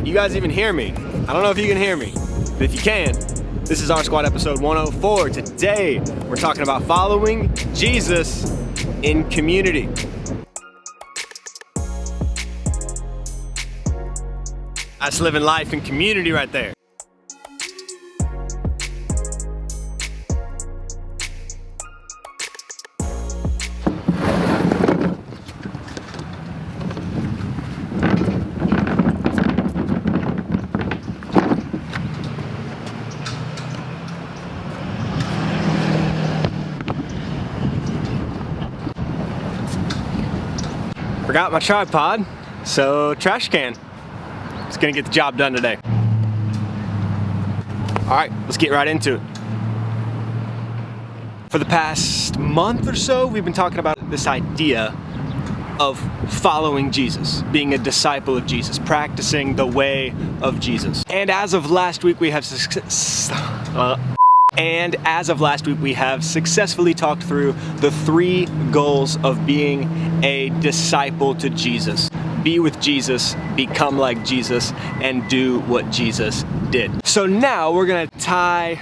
You guys even hear me? I don't know if you can hear me, but if you can, this is our squad episode 104. Today, we're talking about following Jesus in community. That's living life in community right there. Forgot my tripod, so trash can. It's gonna get the job done today. All right, let's get right into it. For the past month or so, we've been talking about this idea of following Jesus, being a disciple of Jesus, practicing the way of Jesus. And as of last week, we have successfully talked through the 3 goals of being a disciple to Jesus. Be with Jesus, become like Jesus, and do what Jesus did. So now we're gonna tie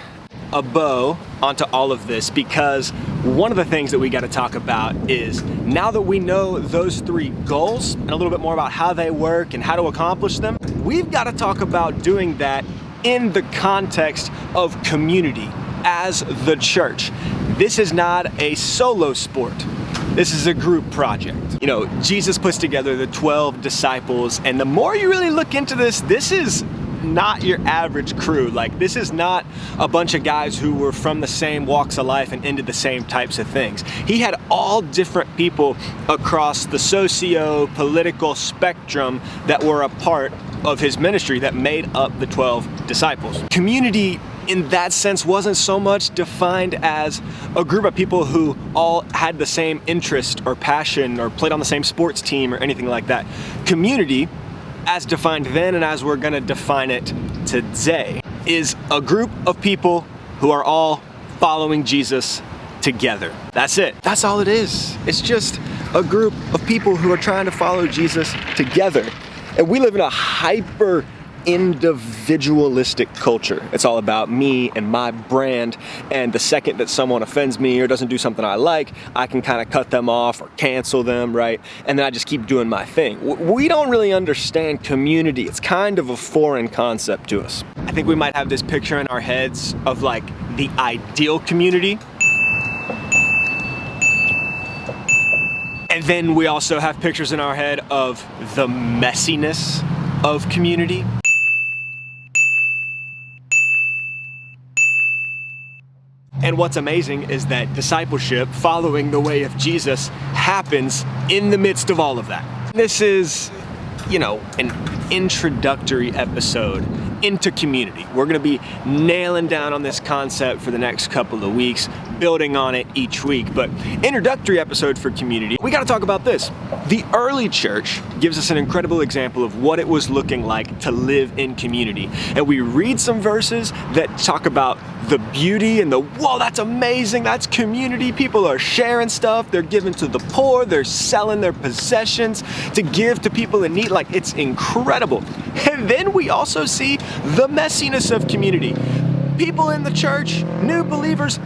a bow onto all of this, because one of the things that we gotta talk about is, now that we know those 3 goals and a little bit more about how they work and how to accomplish them, we've gotta talk about doing that in the context of community as the church. This is not a solo sport. This is a group project. You know, Jesus puts together the 12 disciples, and the more you really look into this, this is not your average crew. Like, this is not a bunch of guys who were from the same walks of life and into the same types of things. He had all different people across the socio-political spectrum that were a part of his ministry that made up the 12 disciples. Community in that sense wasn't so much defined as a group of people who all had the same interest or passion or played on the same sports team or anything like that. Community, as defined then and as we're gonna define it today, is a group of people who are all following Jesus together. That's it. That's all it is. It's just a group of people who are trying to follow Jesus together. And we live in a hyper individualistic culture. It's all about me and my brand, and the second that someone offends me or doesn't do something I like, I can kind of cut them off or cancel them, right? And then I just keep doing my thing. We don't really understand community. It's kind of a foreign concept to us. I think we might have this picture in our heads of like the ideal community. And then we also have pictures in our head of the messiness of community. And what's amazing is that discipleship, following the way of Jesus, happens in the midst of all of that. This is, you know, an introductory episode into community. We're gonna be nailing down on this concept for the next couple of weeks, building on it each week. But introductory episode for community, we gotta talk about this. The early church gives us an incredible example of what it was looking like to live in community. And we read some verses that talk about the beauty and the, whoa, that's amazing, that's community. People are sharing stuff, they're giving to the poor, they're selling their possessions to give to people in need. Like, it's incredible. And then we also see the messiness of community. People in the church, new believers,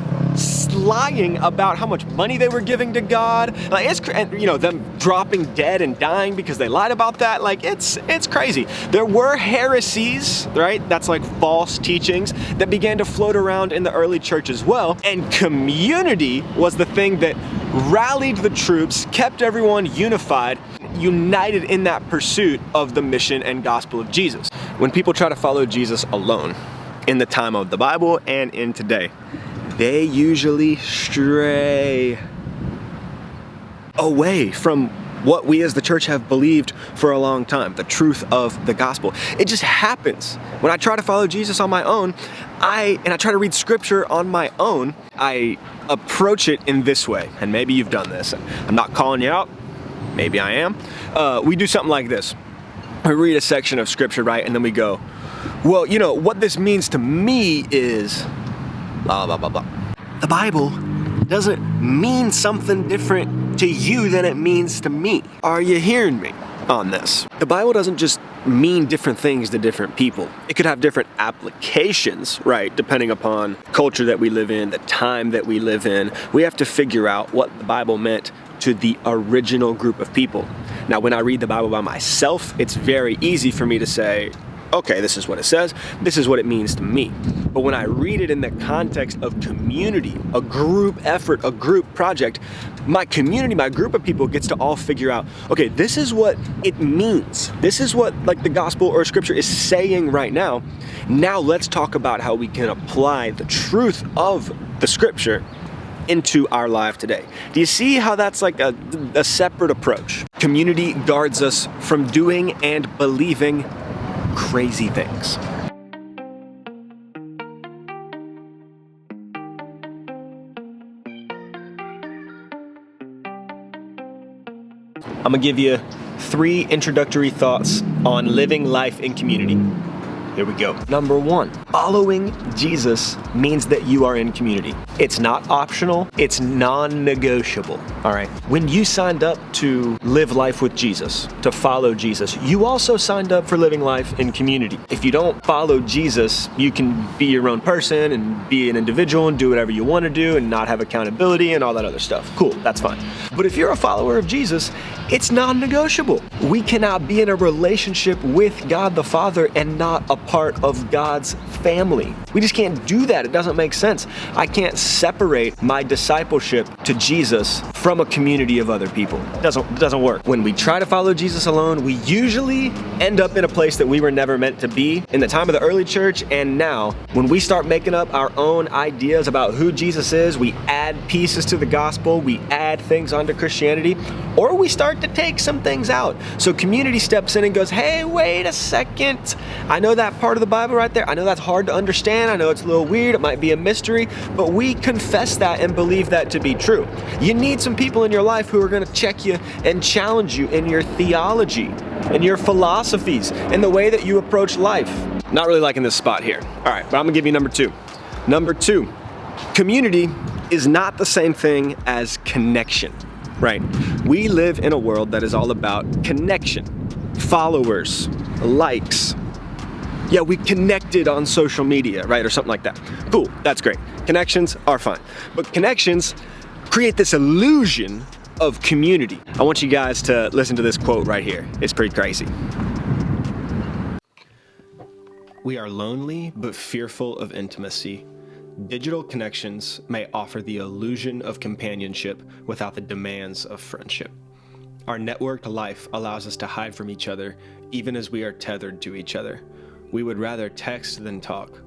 lying about how much money they were giving to God. Like, and, you know, them dropping dead and dying because they lied about that. Like, it's crazy. There were heresies, right? That's like false teachings that began to float around in the early church as well. And community was the thing that rallied the troops, kept everyone unified, united in that pursuit of the mission and gospel of Jesus. When people try to follow Jesus alone, in the time of the Bible and in today, they usually stray away from what we as the church have believed for a long time, the truth of the gospel. It just happens. When I try to follow Jesus on my own, I try to read scripture on my own, I approach it in this way. And maybe you've done this. I'm not calling you out. Maybe I am. We do something like this. We read a section of scripture, right? And then we go, well, what this means to me is blah, blah, blah, blah. The Bible doesn't mean something different to you than it means to me. Are you hearing me on this? The Bible doesn't just mean different things to different people. It could have different applications, right? Depending upon culture that we live in, the time that we live in. We have to figure out what the Bible meant to the original group of people. Now, when I read the Bible by myself, it's very easy for me to say, okay, this is what it says, this is what it means to me. But when I read it in the context of community, a group effort, a group project, my community, my group of people gets to all figure out, okay, this is what it means. This is what the gospel or scripture is saying right now. Now let's talk about how we can apply the truth of the scripture into our life today. Do you see how that's like a separate approach? Community guards us from doing and believing crazy things. I'm gonna give you 3 introductory thoughts on living life in community. Here we go. Number 1, following Jesus means that you are in community. It's not optional, it's non-negotiable, all right? When you signed up to live life with Jesus, to follow Jesus, you also signed up for living life in community. If you don't follow Jesus, you can be your own person and be an individual and do whatever you want to do and not have accountability and all that other stuff. Cool, that's fine. But if you're a follower of Jesus, it's non-negotiable. We cannot be in a relationship with God the Father and not a part of God's family. We just can't do that. It doesn't make sense. I can't separate my discipleship to Jesus from a community of other people. It doesn't work. When we try to follow Jesus alone, we usually end up in a place that we were never meant to be in the time of the early church. And now, when we start making up our own ideas about who Jesus is, we add pieces to the gospel, we add things onto Christianity, or we start to take some things out. So community steps in and goes, hey, wait a second. I know that part of the Bible right there. I know that's hard to understand. I know it's a little weird. It might be a mystery, but we confess that and believe that to be true. You need some people in your life who are going to check you and challenge you in your theology, in your philosophies, in the way that you approach life. Not really liking this spot here. All right, but I'm gonna give you number 2. Number 2, community is not the same thing as connection, right? We live in a world that is all about connection, followers, likes. Yeah, we connected on social media, right? Or something like that. Cool, that's great. Connections are fine. But connections create this illusion of community. I want you guys to listen to this quote right here. It's pretty crazy. We are lonely but fearful of intimacy. Digital connections may offer the illusion of companionship without the demands of friendship. Our networked life allows us to hide from each other, even as we are tethered to each other. We would rather text than talk.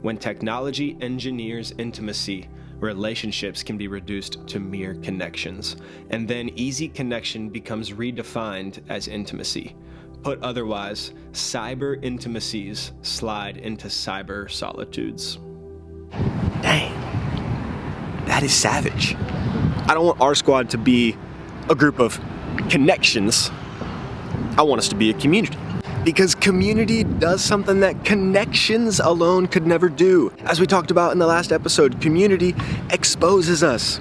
When technology engineers intimacy, relationships can be reduced to mere connections, and then easy connection becomes redefined as intimacy. Put otherwise, cyber intimacies slide into cyber solitudes. Dang, that is savage. I don't want our squad to be a group of connections. I want us to be a community. Because community does something that connections alone could never do. As we talked about in the last episode, community exposes us.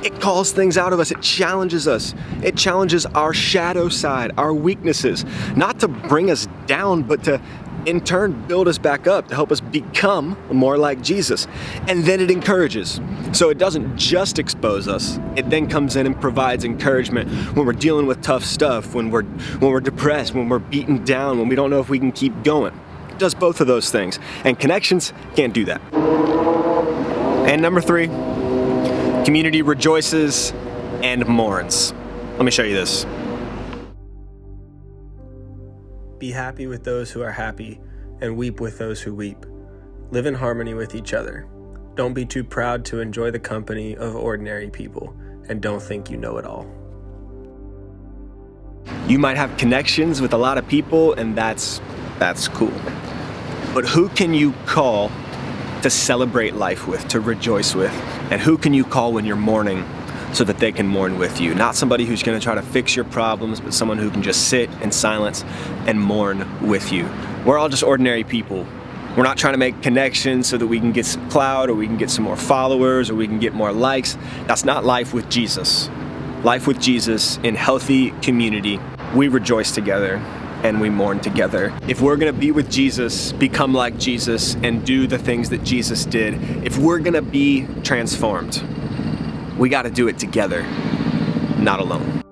It calls things out of us. It challenges us. It challenges our shadow side, our weaknesses, not to bring us down, but to in turn build us back up, to help us become more like Jesus. And then it encourages. So it doesn't just expose us. It then comes in and provides encouragement when we're dealing with tough stuff, when we're depressed, when we're beaten down, when we don't know if we can keep going. It does both of those things. And connections can't do that. And number 3, community rejoices and mourns. Let me show you this. Be happy with those who are happy, and weep with those who weep. Live in harmony with each other. Don't be too proud to enjoy the company of ordinary people, and don't think you know it all. You might have connections with a lot of people, and that's cool. But who can you call to celebrate life with, to rejoice with? And who can you call when you're mourning so that they can mourn with you? Not somebody who's going to try to fix your problems, but someone who can just sit in silence and mourn with you. We're all just ordinary people. We're not trying to make connections so that we can get some clout, or we can get some more followers, or we can get more likes. That's not life with Jesus. Life with Jesus in healthy community, we rejoice together and we mourn together. If we're gonna be with Jesus, become like Jesus, and do the things that Jesus did, if we're gonna be transformed, we gotta do it together, not alone.